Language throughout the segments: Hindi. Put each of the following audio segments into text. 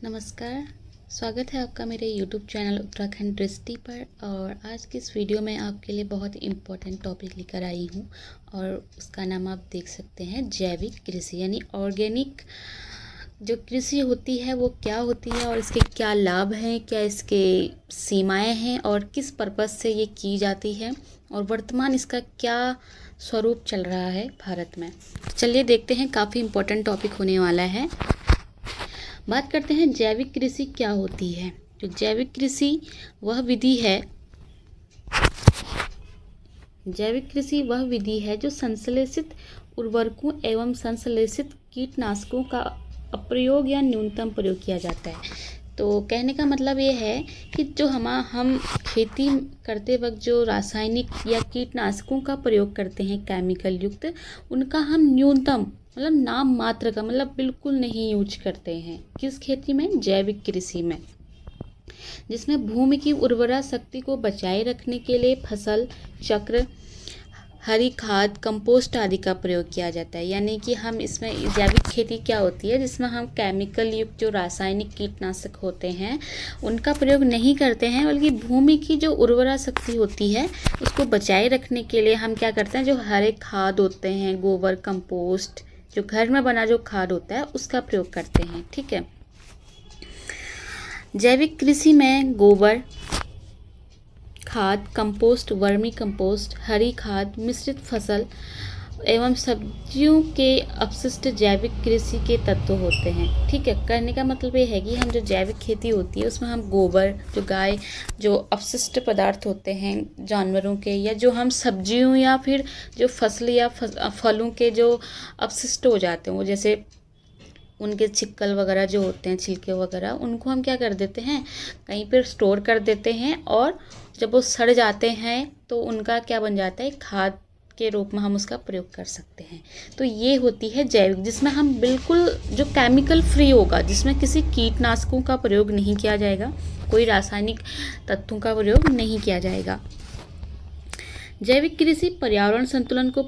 नमस्कार। स्वागत है आपका मेरे YouTube चैनल उत्तराखंड दृष्टि पर। और आज की इस वीडियो में आपके लिए बहुत इम्पोर्टेंट टॉपिक लेकर आई हूँ और उसका नाम आप देख सकते हैं जैविक कृषि यानी ऑर्गेनिक जो कृषि होती है वो क्या होती है और इसके क्या लाभ हैं, क्या इसके सीमाएं हैं और किस पर्पज़ से ये की जाती है और वर्तमान इसका क्या स्वरूप चल रहा है भारत में। चलिए देखते हैं, काफ़ी इम्पोर्टेंट टॉपिक होने वाला है। बात करते हैं जैविक कृषि क्या होती है। तो जैविक कृषि वह विधि है जो संश्लेषित उर्वरकों एवं संश्लेषित कीटनाशकों का अप्रयोग या न्यूनतम प्रयोग किया जाता है। तो कहने का मतलब ये है कि जो हम खेती करते वक्त जो रासायनिक या कीटनाशकों का प्रयोग करते हैं केमिकल युक्त, उनका हम न्यूनतम मतलब नाम मात्र का मतलब बिल्कुल नहीं यूज करते हैं। किस खेती में? जैविक कृषि में, जिसमें भूमि की उर्वरा शक्ति को बचाए रखने के लिए फसल चक्र, हरी खाद, कंपोस्ट आदि का प्रयोग किया जाता है। यानी कि हम इसमें जैविक खेती क्या होती है जिसमें हम केमिकल युक्त जो रासायनिक कीटनाशक होते हैं उनका प्रयोग नहीं करते हैं, बल्कि भूमि की जो उर्वरा शक्ति होती है उसको बचाए रखने के लिए हम क्या करते हैं, जो हरे खाद होते हैं, गोबर, कंपोस्ट, जो घर में बना जो खाद होता है उसका प्रयोग करते हैं। ठीक है। जैविक कृषि में गोबर खाद, कंपोस्ट, वर्मी कंपोस्ट, हरी खाद, मिश्रित फसल एवं सब्जियों के अपशिष्ट जैविक कृषि के तत्व होते हैं। ठीक है। कहने का मतलब ये है कि हम जो जैविक खेती होती है उसमें हम गोबर, जो गाय, जो अपशिष्ट पदार्थ होते हैं जानवरों के, या जो हम सब्जियों या फिर जो फसल या फलों के जो अपशिष्ट हो जाते हैं, वो जैसे उनके छिक्कल वगैरह जो होते हैं, छिलके वगैरह, उनको हम क्या कर देते हैं, कहीं पर स्टोर कर देते हैं और जब वो सड़ जाते हैं तो उनका क्या बन जाता है, खाद के रूप में हम उसका प्रयोग कर सकते हैं। तो ये होती है जैविक, जिसमें हम बिल्कुल जो केमिकल फ्री होगा, जिसमें किसी कीटनाशकों का प्रयोग नहीं किया जाएगा, कोई रासायनिक तत्वों का प्रयोग नहीं किया जाएगा। जैविक कृषि पर्यावरण संतुलन को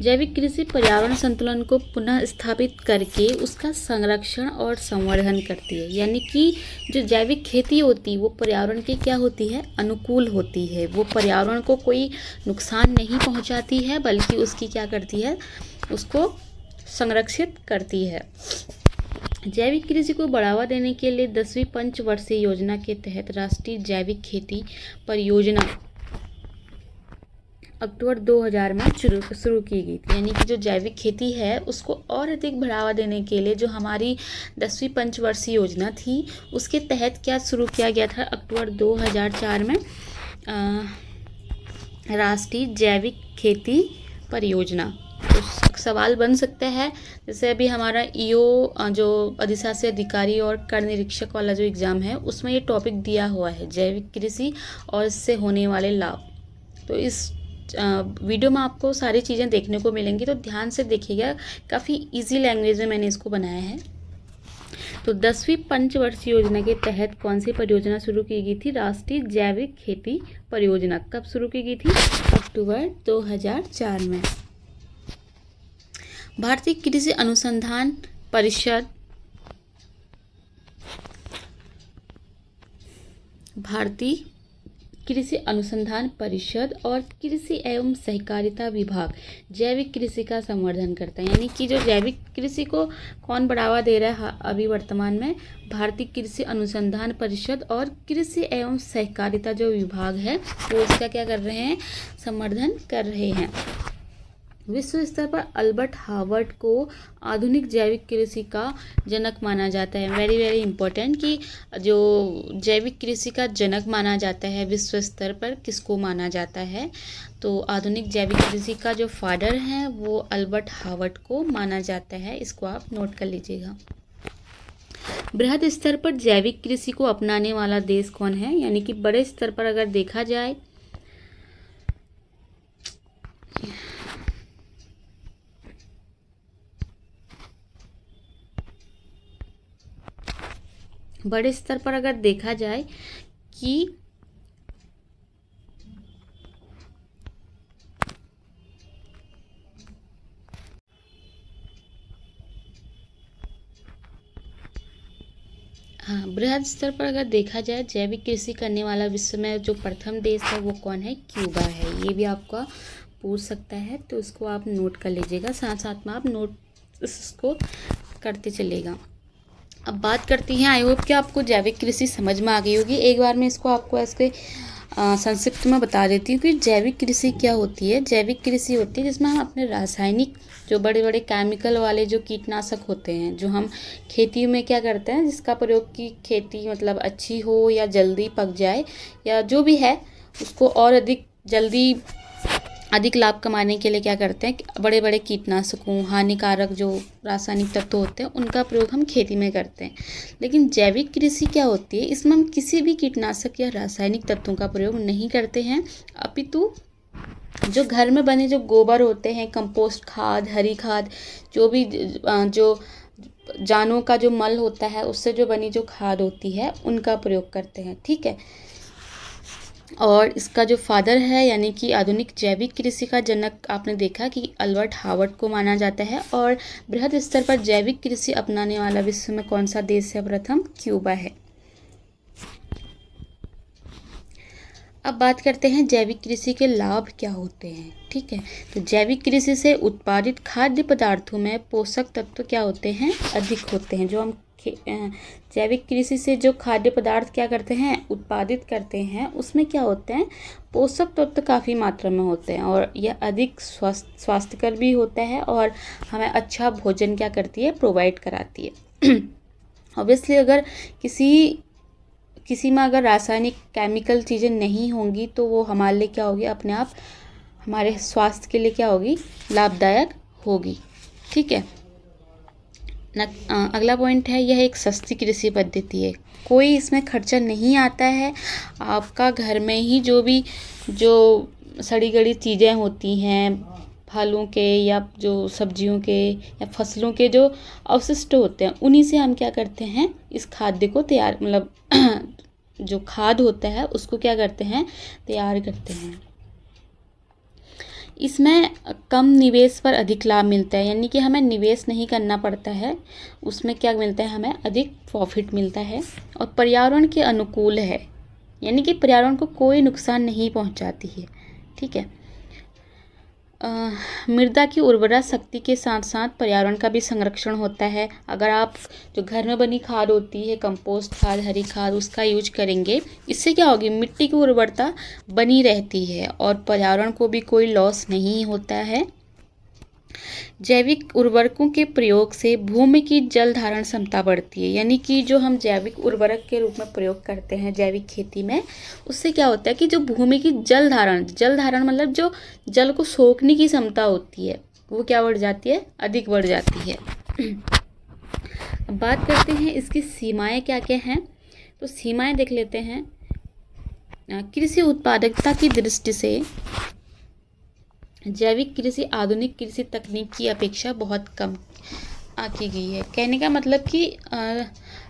जैविक कृषि पर्यावरण संतुलन को पुनः स्थापित करके उसका संरक्षण और संवर्धन करती है। यानी कि जो जैविक खेती होती है वो पर्यावरण की क्या होती है, अनुकूल होती है। वो पर्यावरण को कोई नुकसान नहीं पहुंचाती है, बल्कि उसकी क्या करती है, उसको संरक्षित करती है। जैविक कृषि को बढ़ावा देने के लिए 10वीं पंचवर्षीय योजना के तहत राष्ट्रीय जैविक खेती परियोजना अक्टूबर 2000 में शुरू की गई थी। यानी कि जो जैविक खेती है उसको और अधिक बढ़ावा देने के लिए जो हमारी 10वीं पंचवर्षीय योजना थी उसके तहत क्या शुरू किया गया था, अक्टूबर 2004 में राष्ट्रीय जैविक खेती परियोजना। तो सवाल बन सकता है, जैसे अभी हमारा ईओ जो अधिशासी अधिकारी और कर निरीक्षक वाला जो एग्ज़ाम है उसमें ये टॉपिक दिया हुआ है, जैविक कृषि और इससे होने वाले लाभ। तो इस वीडियो में आपको सारी चीज़ें देखने को मिलेंगी, तो ध्यान से देखिएगा। काफ़ी इजी लैंग्वेज में मैंने इसको बनाया है। तो 10वीं पंचवर्षीय योजना के तहत कौन सी परियोजना शुरू की गई थी? राष्ट्रीय जैविक खेती परियोजना। कब शुरू की गई थी? अक्टूबर 2004 में। भारतीय कृषि अनुसंधान परिषद कृषि अनुसंधान परिषद और कृषि एवं सहकारिता विभाग जैविक कृषि का संवर्धन करता है। यानी कि जो जैविक कृषि को कौन बढ़ावा दे रहा है अभी वर्तमान में? भारतीय कृषि अनुसंधान परिषद और कृषि एवं सहकारिता जो विभाग है वो इसका क्या कर रहे हैं, संवर्धन कर रहे हैं। विश्व स्तर पर अल्बर्ट हावर्ड को आधुनिक जैविक कृषि का जनक माना जाता है। वेरी वेरी इंपॉर्टेंट कि जो जैविक कृषि का जनक माना जाता है विश्व स्तर पर किसको माना जाता है? तो आधुनिक जैविक कृषि का जो फादर है वो अल्बर्ट हावर्ड को माना जाता है। इसको आप नोट कर लीजिएगा। बृहद स्तर पर जैविक कृषि को अपनाने वाला देश कौन है? यानी कि बड़े स्तर पर अगर देखा जाए कि हाँ, बृहद स्तर पर अगर देखा जाए जैविक कृषि करने वाला विश्व में जो प्रथम देश है वो कौन है? क्यूबा है। ये भी आपका पूछ सकता है, तो इसको आप नोट कर लीजिएगा, साथ साथ में आप नोट इसको करते चलेगा। अब बात करती हैं, आई होप कि आपको जैविक कृषि समझ में आ गई होगी। एक बार मैं इसको आपको ऐसे संक्षिप्त में बता देती हूँ कि जैविक कृषि क्या होती है। जैविक कृषि होती है जिसमें हम अपने रासायनिक जो बड़े बड़े केमिकल वाले जो कीटनाशक होते हैं, जो हम खेती में क्या करते हैं, जिसका प्रयोग की खेती मतलब अच्छी हो या जल्दी पक जाए या जो भी है उसको और अधिक लाभ कमाने के लिए क्या करते हैं, बड़े बड़े कीटनाशकों, हानिकारक जो रासायनिक तत्व होते हैं उनका प्रयोग हम खेती में करते हैं। लेकिन जैविक कृषि क्या होती है, इसमें हम किसी भी कीटनाशक या रासायनिक तत्वों का प्रयोग नहीं करते हैं, अपितु जो घर में बने जो गोबर होते हैं, कंपोस्ट खाद, हरी खाद, जो भी जो जानवरों का जो मल होता है उससे जो बनी जो खाद होती है उनका प्रयोग करते हैं। ठीक है। और इसका जो फादर है यानी कि आधुनिक जैविक कृषि का जनक आपने देखा कि अल्बर्ट हावर्ड को माना जाता है। और बृहद स्तर पर जैविक कृषि अपनाने वाला विश्व में कौन सा देश है? प्रथम क्यूबा है। अब बात करते हैं जैविक कृषि के लाभ क्या होते हैं। ठीक है, तो जैविक कृषि से उत्पादित खाद्य पदार्थों में पोषक तत्व क्या होते हैं? अधिक होते हैं। जो हम जैविक कृषि से जो खाद्य पदार्थ क्या करते हैं, उत्पादित करते हैं, उसमें क्या होते हैं, पोषक तत्व काफ़ी मात्रा में होते हैं और यह अधिक स्वास्थ्यकर भी होता है और हमें अच्छा भोजन क्या करती है, प्रोवाइड कराती है। ऑब्वियसली अगर किसी में अगर रासायनिक केमिकल चीज़ें नहीं होंगी तो वो हमारे लिए क्या होगी, अपने आप हमारे स्वास्थ्य के लिए क्या होगी, लाभदायक होगी। ठीक है। अगला पॉइंट है, यह एक सस्ती कृषि पद्धति है, कोई इसमें खर्चा नहीं आता है। आपका घर में ही जो सड़ी गली चीज़ें होती हैं, फलों के या जो सब्जियों के या फसलों के जो अवशिष्ट होते हैं, उन्हीं से हम क्या करते हैं, इस खाद्य को तैयार मतलब जो खाद होता है उसको क्या करते हैं, तैयार करते हैं। इसमें कम निवेश पर अधिक लाभ मिलता है, यानी कि हमें निवेश नहीं करना पड़ता है, उसमें क्या मिलता है, हमें अधिक प्रॉफिट मिलता है। और पर्यावरण के अनुकूल है, यानी कि पर्यावरण को कोई नुकसान नहीं पहुंचाती है। ठीक है। मृदा की उर्वरा शक्ति के साथ साथ पर्यावरण का भी संरक्षण होता है। अगर आप जो घर में बनी खाद होती है, कंपोस्ट खाद, हरी खाद, उसका यूज करेंगे, इससे क्या होगी, मिट्टी की उर्वरता बनी रहती है और पर्यावरण को भी कोई लॉस नहीं होता है। जैविक उर्वरकों के प्रयोग से भूमि की जल धारण क्षमता बढ़ती है, यानी कि जो हम जैविक उर्वरक के रूप में प्रयोग करते हैं जैविक खेती में, उससे क्या होता है कि जो भूमि की जल धारण मतलब जो जल को सोखने की क्षमता होती है वो क्या बढ़ जाती है, अधिक बढ़ जाती है। अब बात करते हैं इसकी सीमाएं क्या क्या हैं, तो सीमाएं देख लेते हैं। कृषि उत्पादकता की दृष्टि से जैविक कृषि आधुनिक कृषि तकनीक की अपेक्षा बहुत कम आकी गई है। कहने का मतलब कि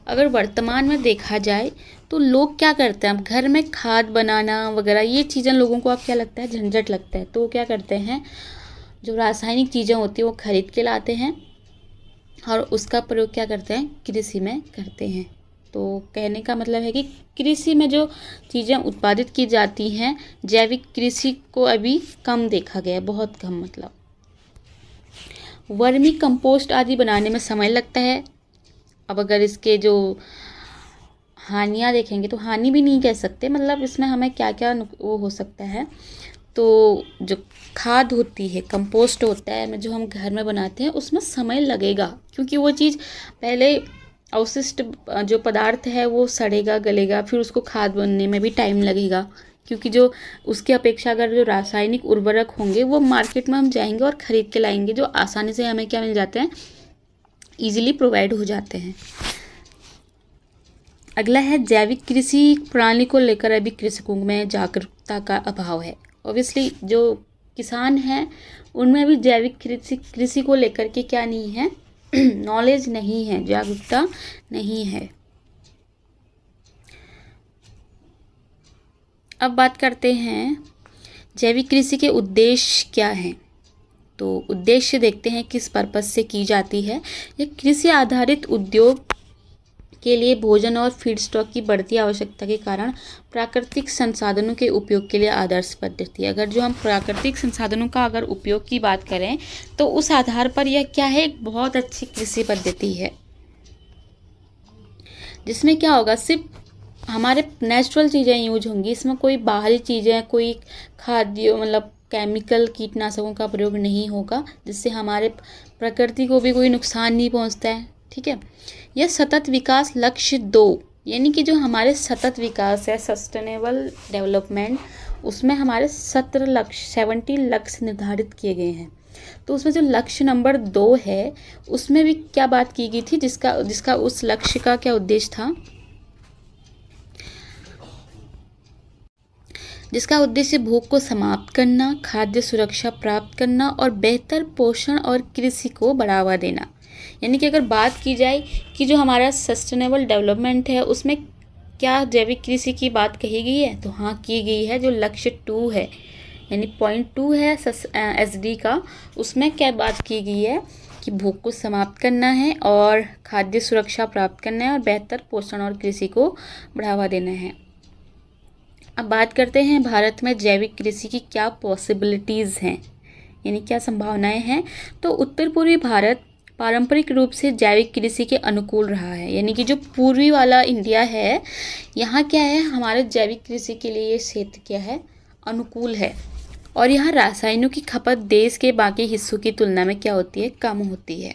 अगर वर्तमान में देखा जाए तो लोग क्या करते हैं, अब घर में खाद बनाना वगैरह ये चीज़ें लोगों को अब क्या लगता है, झंझट लगता है, तो वो क्या करते हैं, जो रासायनिक चीज़ें होती हैं वो खरीद के लाते हैं और उसका प्रयोग क्या करते हैं, कृषि में करते हैं। तो कहने का मतलब है कि कृषि में जो चीज़ें उत्पादित की जाती हैं, जैविक कृषि को अभी कम देखा गया है, बहुत कम। मतलब वर्मी कंपोस्ट आदि बनाने में समय लगता है। अब अगर इसके जो हानियाँ देखेंगे तो हानि भी नहीं कह सकते, मतलब इसमें हमें क्या क्या वो हो सकता है। तो जो खाद होती है, कंपोस्ट होता है जो हम घर में बनाते हैं, उसमें समय लगेगा, क्योंकि वो चीज़ पहले अवशिष्ट जो पदार्थ है वो सड़ेगा, गलेगा, फिर उसको खाद बनने में भी टाइम लगेगा, क्योंकि जो उसके अपेक्षा अगर जो रासायनिक उर्वरक होंगे वो मार्केट में हम जाएंगे और ख़रीद के लाएंगे, जो आसानी से हमें क्या मिल जाते हैं, ईजिली प्रोवाइड हो जाते हैं। अगला है, जैविक कृषि प्रणाली को लेकर अभी कृषकों में जागरूकता का अभाव है। ऑब्वियसली जो किसान हैं उनमें भी जैविक कृषि को लेकर के क्या नहीं है, नॉलेज नहीं है, जागरूकता नहीं है। अब बात करते हैं जैविक कृषि के उद्देश्य क्या हैं। तो उद्देश्य देखते हैं किस पर्पस से की जाती है। ये कृषि आधारित उद्योग के लिए भोजन और फीडस्टॉक की बढ़ती आवश्यकता के कारण प्राकृतिक संसाधनों के उपयोग के लिए आदर्श पद्धति है। अगर जो हम प्राकृतिक संसाधनों का अगर उपयोग की बात करें तो उस आधार पर यह क्या है, एक बहुत अच्छी कृषि पद्धति है, जिसमें क्या होगा, सिर्फ हमारे नेचुरल चीज़ें यूज होंगी, इसमें कोई बाहरी चीज़ें, कोई खाद्य मतलब केमिकल कीटनाशकों का प्रयोग नहीं होगा, जिससे हमारे प्रकृति को भी कोई नुकसान नहीं पहुंचता है। ठीक है। यह सतत विकास लक्ष्य 2 यानी कि जो हमारे सतत विकास है, सस्टेनेबल डेवलपमेंट, उसमें हमारे 70 लक्ष्य निर्धारित किए गए हैं। तो उसमें जो लक्ष्य नंबर 2 है उसमें भी क्या बात की गई थी, जिसका उस लक्ष्य का क्या उद्देश्य था, जिसका उद्देश्य भूख को समाप्त करना, खाद्य सुरक्षा प्राप्त करना और बेहतर पोषण और कृषि को बढ़ावा देना। यानी कि अगर बात की जाए कि जो हमारा सस्टेनेबल डेवलपमेंट है उसमें क्या जैविक कृषि की बात कही गई है, तो हाँ की गई है। जो लक्ष्य 2 है यानी पॉइंट 2 है SD का, उसमें क्या बात की गई है कि भूख को समाप्त करना है और खाद्य सुरक्षा प्राप्त करना है और बेहतर पोषण और कृषि को बढ़ावा देना है। अब बात करते हैं भारत में जैविक कृषि की क्या पॉसिबिलिटीज़ हैं, यानी क्या संभावनाएं हैं। तो उत्तर पूर्वी भारत पारंपरिक रूप से जैविक कृषि के अनुकूल रहा है, यानी कि जो पूर्वी वाला इंडिया है यहाँ क्या है, हमारे जैविक कृषि के लिए ये क्षेत्र क्या है, अनुकूल है। और यहाँ रासायनिकों की खपत देश के बाकी हिस्सों की तुलना में क्या होती है, कम होती है।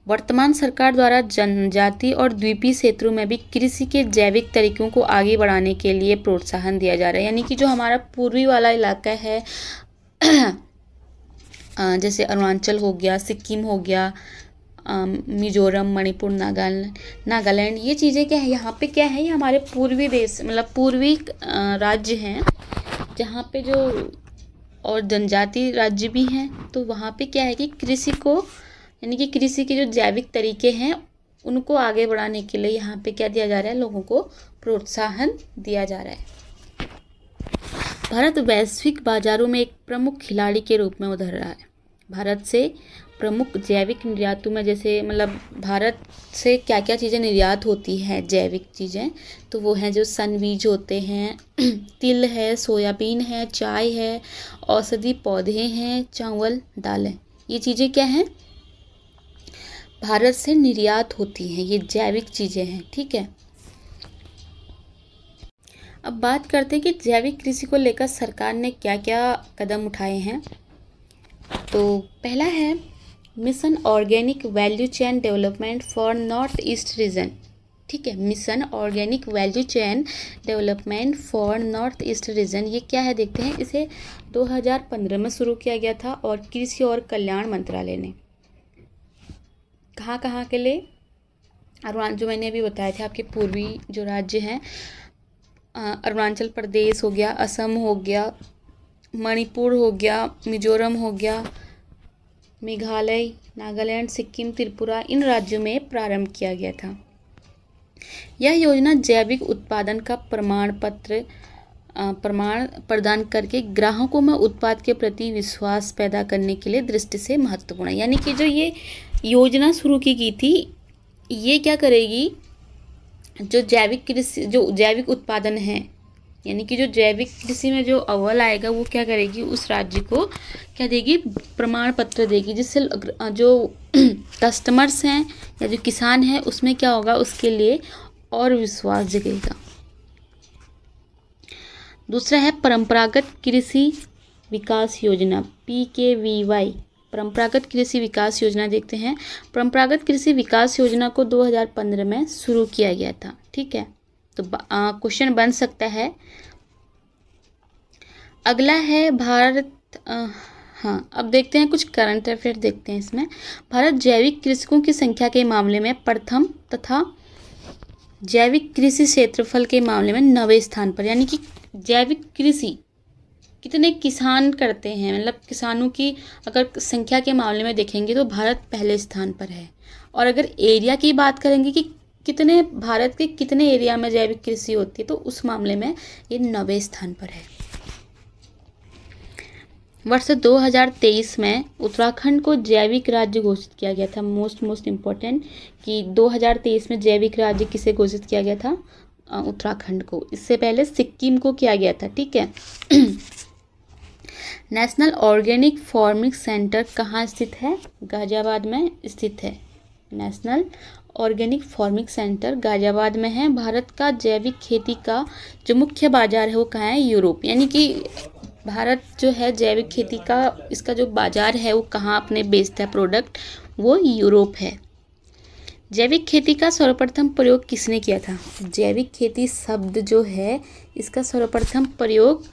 वर्तमान सरकार द्वारा जनजाति और द्वीपीय क्षेत्रों में भी कृषि के जैविक तरीकों को आगे बढ़ाने के लिए प्रोत्साहन दिया जा रहा है। यानी कि जो हमारा पूर्वी वाला इलाका है जैसे अरुणाचल हो गया, सिक्किम हो गया, मिजोरम, मणिपुर, नागालैंड, ये चीज़ें क्या है, यहाँ पे क्या है, ये हमारे पूर्वी देश मतलब पूर्वी राज्य हैं, जहाँ पे जो और जनजाति राज्य भी हैं। तो वहाँ पे क्या है कि कृषि को यानी कि कृषि के जो जैविक तरीके हैं उनको आगे बढ़ाने के लिए यहाँ पे क्या दिया जा रहा है, लोगों को प्रोत्साहन दिया जा रहा है। भारत वैश्विक बाजारों में एक प्रमुख खिलाड़ी के रूप में उभर रहा है। भारत से प्रमुख जैविक निर्यातों में जैसे मतलब भारत से क्या क्या चीज़ें निर्यात होती हैं जैविक चीज़ें, तो वो हैं जो सन बीज होते हैं, तिल है, सोयाबीन है, चाय है, औषधि पौधे हैं, चावल, दालें, ये चीज़ें क्या हैं, भारत से निर्यात होती हैं, ये जैविक चीज़ें हैं। ठीक है। अब बात करते हैं कि जैविक कृषि को लेकर सरकार ने क्या क्या कदम उठाए हैं। तो पहला है mission organic value chain development for north east region. ठीक है, mission organic value chain development for north east region, ये क्या है देखते हैं। इसे 2015 में शुरू किया गया था और कृषि और कल्याण मंत्रालय ने कहाँ के लिए, जो मैंने अभी बताया था आपके पूर्वी जो राज्य हैं, अरुणाचल प्रदेश हो गया, असम हो गया, मणिपुर हो गया, मिजोरम हो गया, मेघालय, नागालैंड, सिक्किम, त्रिपुरा, इन राज्यों में प्रारंभ किया गया था। यह योजना जैविक उत्पादन का प्रमाण प्रदान करके ग्राहकों में उत्पाद के प्रति विश्वास पैदा करने के लिए दृष्टि से महत्वपूर्ण है। यानी कि जो ये योजना शुरू की गई थी, ये क्या करेगी, जो जैविक उत्पादन है, यानी कि जो जैविक कृषि में जो अव्वल आएगा वो क्या करेगी, उस राज्य को क्या देगी, प्रमाण पत्र देगी, जिससे जो कस्टमर्स हैं या जो किसान हैं उसमें क्या होगा, उसके लिए और विश्वास जगेगा। दूसरा है परंपरागत कृषि विकास योजना, PKVY, परंपरागत कृषि विकास योजना देखते हैं। परंपरागत कृषि विकास योजना को 2015 में शुरू किया गया था। ठीक है, तो क्वेश्चन बन सकता है। अगला है भारत, अब देखते हैं कुछ करंट अफेयर देखते हैं इसमें। भारत जैविक कृषकों की संख्या के मामले में प्रथम तथा जैविक कृषि क्षेत्रफल के मामले में 9वें स्थान पर, यानी कि जैविक कृषि कितने किसान करते हैं, मतलब किसानों की अगर संख्या के मामले में देखेंगे तो भारत पहले स्थान पर है। और अगर एरिया की बात करेंगे कि कितने भारत के कितने एरिया में जैविक कृषि होती है, तो उस मामले में ये 9वें स्थान पर है। वर्ष 2023 में उत्तराखंड को जैविक राज्य घोषित किया गया था। मोस्ट इम्पोर्टेंट कि 2023 में जैविक राज्य किसे घोषित किया गया था? उत्तराखंड को। इससे पहले सिक्किम को किया गया था, ठीक है। नेशनल ऑर्गेनिक फार्मिंग सेंटर कहाँ स्थित है? गाजियाबाद में स्थित है। National organic farming centre Ghaziabad में है। भारत का जैविक खेती का जो मुख्य बाजार है वो कहाँ है? यूरोप। यानी कि भारत जो है जैविक खेती का, इसका जो बाजार है वो कहाँ अपने बेचता है प्रोडक्ट? वो यूरोप है। जैविक खेती का सर्वप्रथम प्रयोग किसने किया था? जैविक खेती शब्द जो है इसका सर्वप्रथम प्रयोग,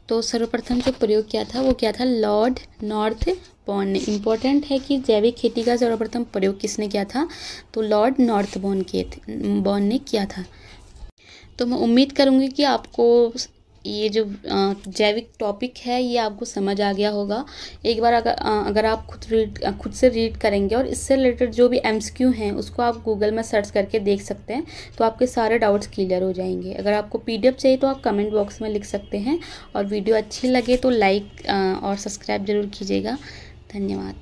तो सर्वप्रथम जो प्रयोग किया था वो क्या था? लॉर्ड नॉर्थबॉर्न ने। इम्पोर्टेंट है कि जैविक खेती का सर्वप्रथम प्रयोग किसने किया था? तो लॉर्ड नॉर्थबॉर्न ने किया था। तो मैं उम्मीद करूँगी कि आपको ये जो जैविक टॉपिक है ये आपको समझ आ गया होगा। एक बार अगर आप खुद से रीड करेंगे और इससे रिलेटेड जो भी MCQ हैं उसको आप गूगल में सर्च करके देख सकते हैं, तो आपके सारे डाउट्स क्लियर हो जाएंगे। अगर आपको PDF चाहिए तो आप कमेंट बॉक्स में लिख सकते हैं, और वीडियो अच्छी लगे तो लाइक और सब्सक्राइब जरूर कीजिएगा। धन्यवाद।